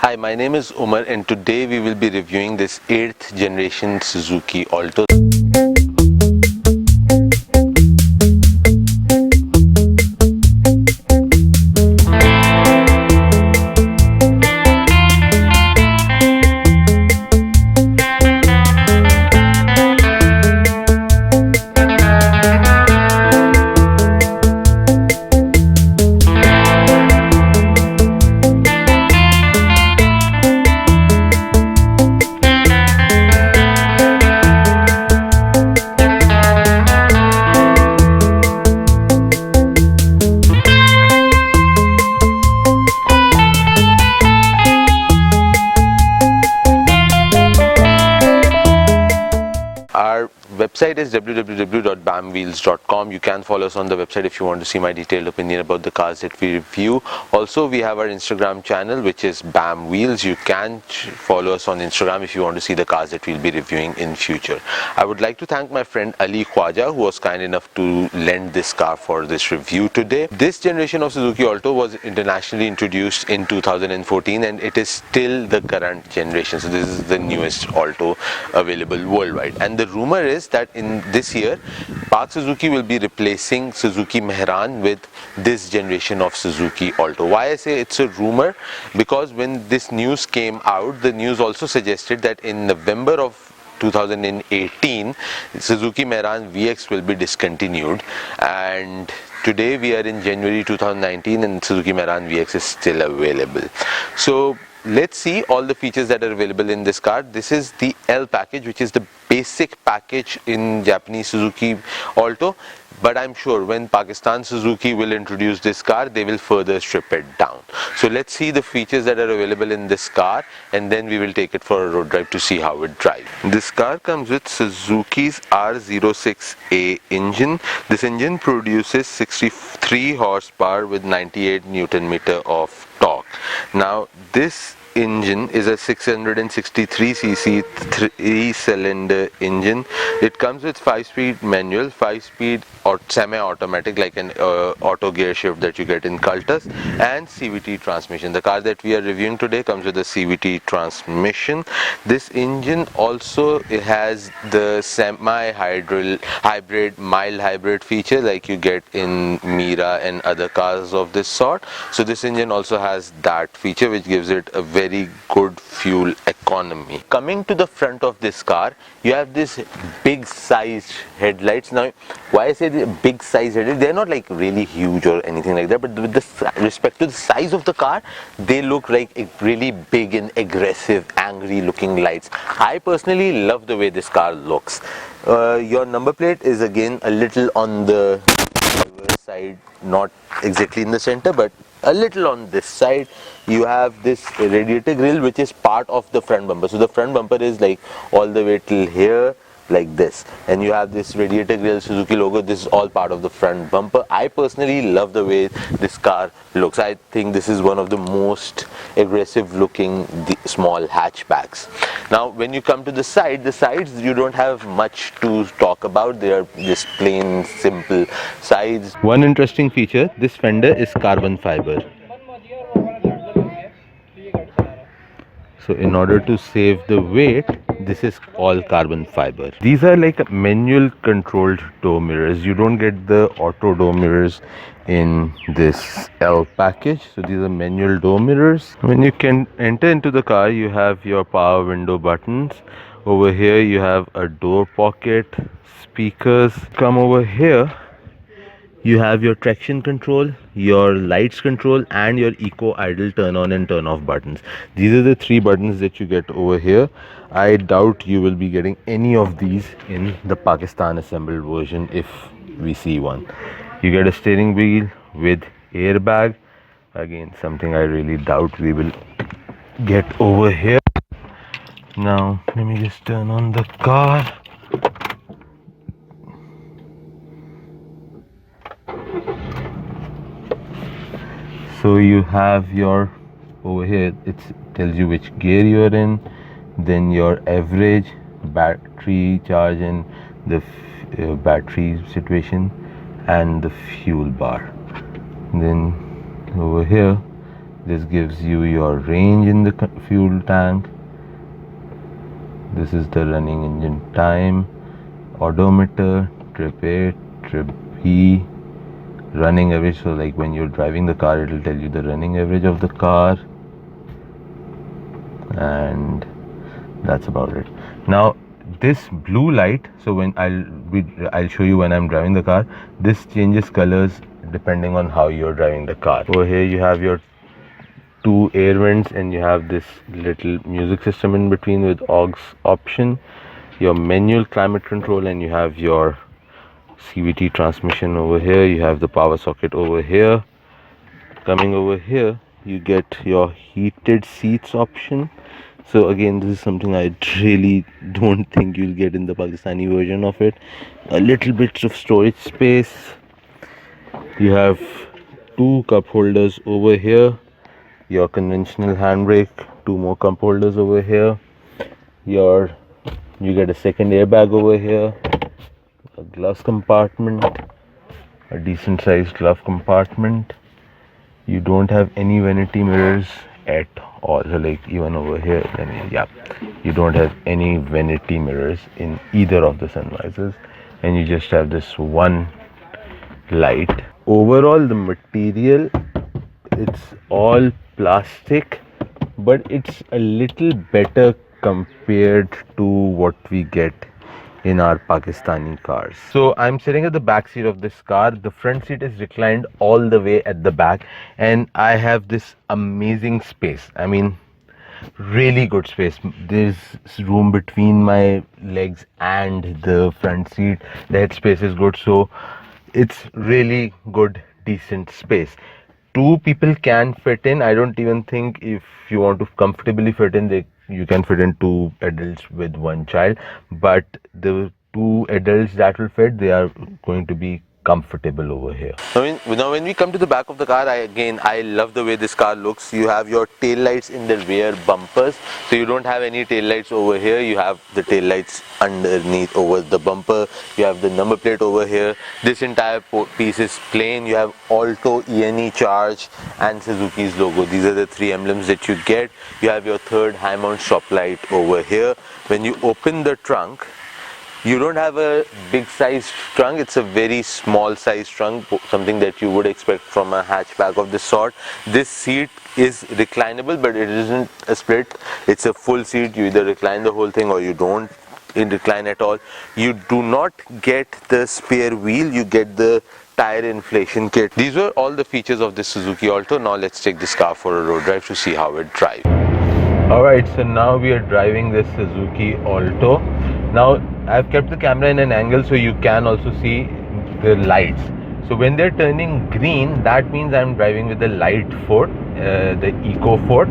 Hi, my name is Umar and today we will be reviewing this 8th generation Suzuki Alto. Our website is www.bamwheels.com. You can follow us on the website if you want to see my detailed opinion about the cars that we review. Also, we have our Instagram channel, which is BamWheels. You can follow us on Instagram if you want to see the cars that we'll be reviewing in future. I would like to thank my friend Ali Khwaja, who was kind enough to lend this car for this review today. This generation of Suzuki Alto was internationally introduced in 2014 and it is still the current generation. So this is the newest Alto available worldwide. And the rumor is that in this year, Park Suzuki will be replacing Suzuki Mehran with this generation of Suzuki Alto. Why I say it's a rumor? Because when this news came out, the news also suggested that in November of 2018, Suzuki Mehran VX will be discontinued, and today we are in January 2019 and Suzuki Mehran VX is still available. So let's see all the features that are available in this car. This is the L package, which is the basic package in Japanese Suzuki Alto, but I'm sure when Pakistan Suzuki will introduce this car, they will further strip it down. So let's see the features that are available in this car and then we will take it for a road drive to see how it drives. This car comes with Suzuki's R06A engine. This engine produces 63 horsepower with 98 Newton meter of torque. Now this engine is a 663cc 3-cylinder engine. It comes with 5-speed manual, 5-speed or semi-automatic like an auto gear shift that you get in Cultus, and CVT transmission. The car that we are reviewing today comes with a CVT transmission. This engine also has the semi-hybrid, mild hybrid feature like you get in Mira and other cars of this sort. So this engine also has that feature, which gives it a very good fuel economy. Coming to the front of this car, you have this big sized headlights. Now why I say the big size headlights, they're not like really huge or anything like that, but with respect to the size of the car, they look like really big and aggressive, angry looking lights. I personally love the way this car looks. Your number plate is again a little on the side, not exactly in the center, but a little on this side. You have this radiator grille, which is part of the front bumper. So the front bumper is like all the way till here, like this, and you have this radiator grille Suzuki logo. This is all part of the front bumper. I personally love the way this car looks. I think this is one of the most aggressive looking small hatchbacks. Now when you come to the sides you don't have much to talk about. They are just plain simple sides. One interesting feature, this fender is carbon fiber. So in order to save the weight, this is all carbon fiber. These are like manual controlled door mirrors. You don't get the auto door mirrors in this L package. So these are manual door mirrors. When you can enter into the car, you have your power window buttons. Over here you have a door pocket, speakers. Come over here, you have your traction control, your lights control, and your eco idle turn on and turn off buttons. These are the 3 buttons that you get over here. I doubt you will be getting any of these in the Pakistan assembled version if we see one. You get a steering wheel with airbag, again something I really doubt we will get over here. Now let me just turn on the car. So you have your, over here it tells you which gear you're in, then your average battery charge and the battery situation, and the fuel bar. Then over here This gives you your range in the fuel tank. This is the running engine time, odometer, trip A, trip B, running average. So like when you're driving the car, it will tell you the running average of the car, and that's about it. Now this blue light, so when I'll show you when I'm driving the car, this changes colors depending on how you're driving the car. Over here you have your two air vents, and you have this little music system in between with aux option, your manual climate control, and you have your CVT transmission over here. You have the power socket over here. Coming over here, you get your heated seats option. So again, this is something I really don't think you'll get in the Pakistani version of it. A little bit of storage space. You have two cup holders over here, your conventional handbrake, two more cup holders over here, you get a second airbag over here, a glove compartment, a decent sized glove compartment. You don't have any vanity mirrors at all, so like even over here, then yeah, you don't have any vanity mirrors in either of the sun visors, and you just have this one light. Overall, the material, it's all plastic, but it's a little better compared to what we get in our Pakistani cars. So I'm sitting at the back seat of this car. The front seat is reclined all the way at the back, and I have this amazing space. I mean, really good space. There's room between my legs and the front seat. The head space is good, so it's really good, decent space. Two people can fit in. I don't even think, if you want to comfortably fit in, you can fit in two adults with one child, but the two adults that will fit, they are going to be comfortable over here. Now when we come to the back of the car, I love the way this car looks. You have your tail lights in the rear bumpers, so you don't have any tail lights over here. You have the tail lights underneath over the bumper. You have the number plate over here. This entire piece is plain. You have Alto, ENE charge, and Suzuki's logo. These are the three emblems that you get. You have your third high mount stop light over here. When you open the trunk, you don't have a big size trunk, it's a very small size trunk, something that you would expect from a hatchback of this sort. This seat is reclinable, but it isn't a split, it's a full seat. You either recline the whole thing or you don't recline at all. You do not get the spare wheel, you get the tire inflation kit. These were all the features of this Suzuki Alto. Now let's take this car for a road drive to see how it drives. Alright, so now we are driving this Suzuki Alto. Now I've kept the camera in an angle so you can also see the lights. So when they're turning green, that means I'm driving with the light foot, the eco foot.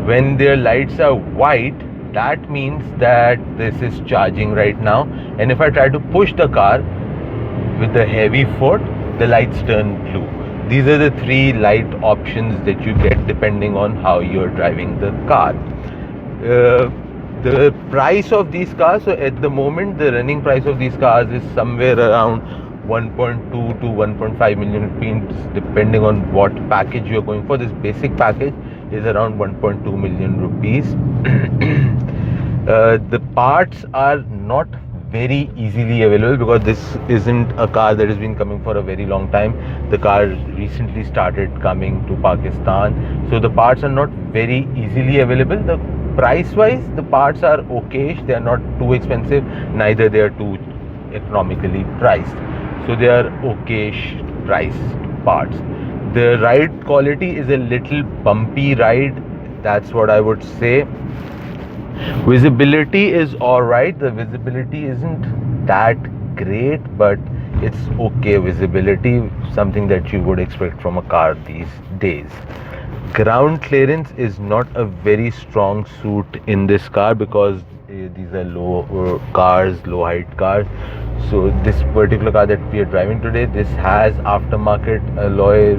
When their lights are white, that means that this is charging right now. And if I try to push the car with the heavy foot, the lights turn blue. These are the three light options that you get depending on how you're driving the car. The price of these cars, so at the moment the running price of these cars is somewhere around 1.2 to 1.5 million rupees, depending on what package you're going for. This basic package is around 1.2 million rupees. The parts are not very easily available because this isn't a car that has been coming for a very long time. The car recently started coming to Pakistan, so the parts are not very easily available. The price wise, the parts are okay, they are not too expensive, neither they are too economically priced, so they are okay priced parts. The ride quality is a little bumpy ride, that's what I would say. Visibility is alright. The visibility isn't that great, but it's okay visibility, something that you would expect from a car these days. Ground clearance is not a very strong suit in this car because these are low height cars. So this particular car that we are driving today, this has aftermarket alloy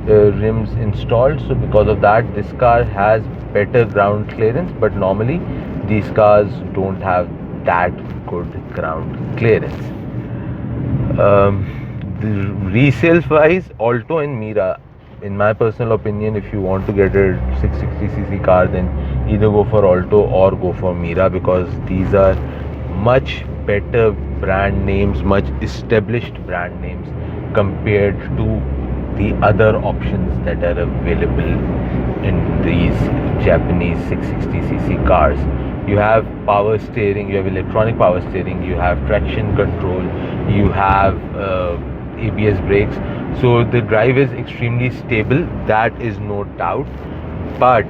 rims installed, so because of that this car has better ground clearance, but normally these cars don't have that good ground clearance. The resale wise, Alto and Mira, in my personal opinion, if you want to get a 660cc car, then either go for Alto or go for Mehran, because these are much better brand names, much established brand names compared to the other options that are available in these Japanese 660cc cars. You have power steering, you have electronic power steering, you have traction control, you have ABS brakes. So the drive is extremely stable, that is no doubt. But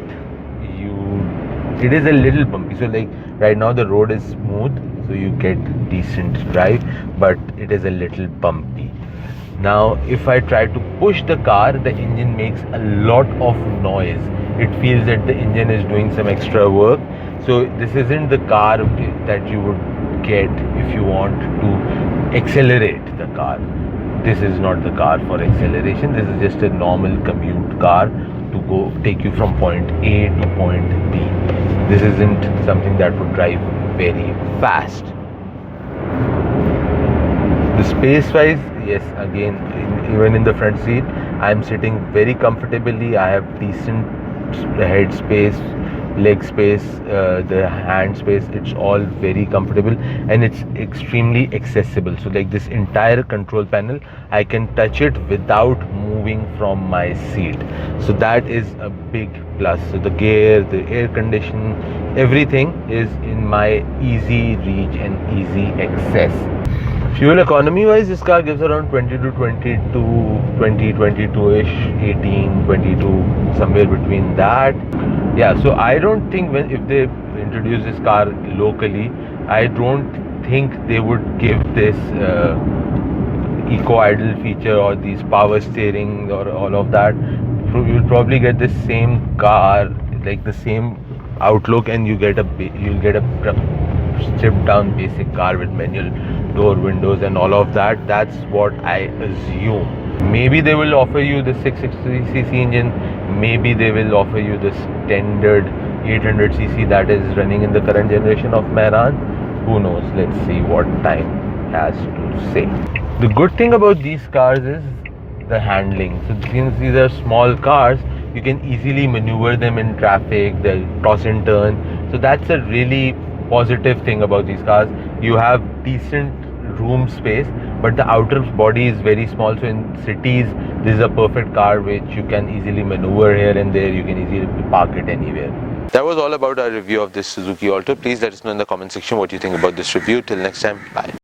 it is a little bumpy. So like right now the road is smooth, so you get decent drive, but it is a little bumpy. Now if I try to push the car, the engine makes a lot of noise. It feels that the engine is doing some extra work. So this isn't the car that you would get if you want to accelerate the car. This is not the car for acceleration. This is just a normal commute car to go take you from point A to point B. This isn't something that would drive very fast. The space wise, yes, again, even in the front seat, I am sitting very comfortably. I have decent head space, leg space, the hand space. It's all very comfortable and it's extremely accessible. So like this entire control panel, I can touch it without moving from my seat. So that is a big plus. So the gear, the air condition, everything is in my easy reach and easy access. Fuel economy wise, this car gives around 20 to 22, 20, 22-ish, 18, 22, somewhere between that. Yeah, so I don't think if they introduce this car locally, I don't think they would give this eco idle feature or these power steering or all of that. You'll probably get the same car, like the same outlook, and you'll get a stripped down basic car with manual door windows and all of that. That's what I assume. Maybe they will offer you the 660cc engine, maybe they will offer you the standard 800cc that is running in the current generation of Mehran. Who knows? Let's see what time has to say. The good thing about these cars is the handling. So since these are small cars, you can easily maneuver them in traffic, they'll toss and turn. So that's a really positive thing about these cars. You have decent room space, but the outer body is very small. So in cities, this is a perfect car which you can easily maneuver here and there. You can easily park it anywhere. That was all about our review of this Suzuki Alto. Please let us know in the comment section what you think about this review. Till next time, bye.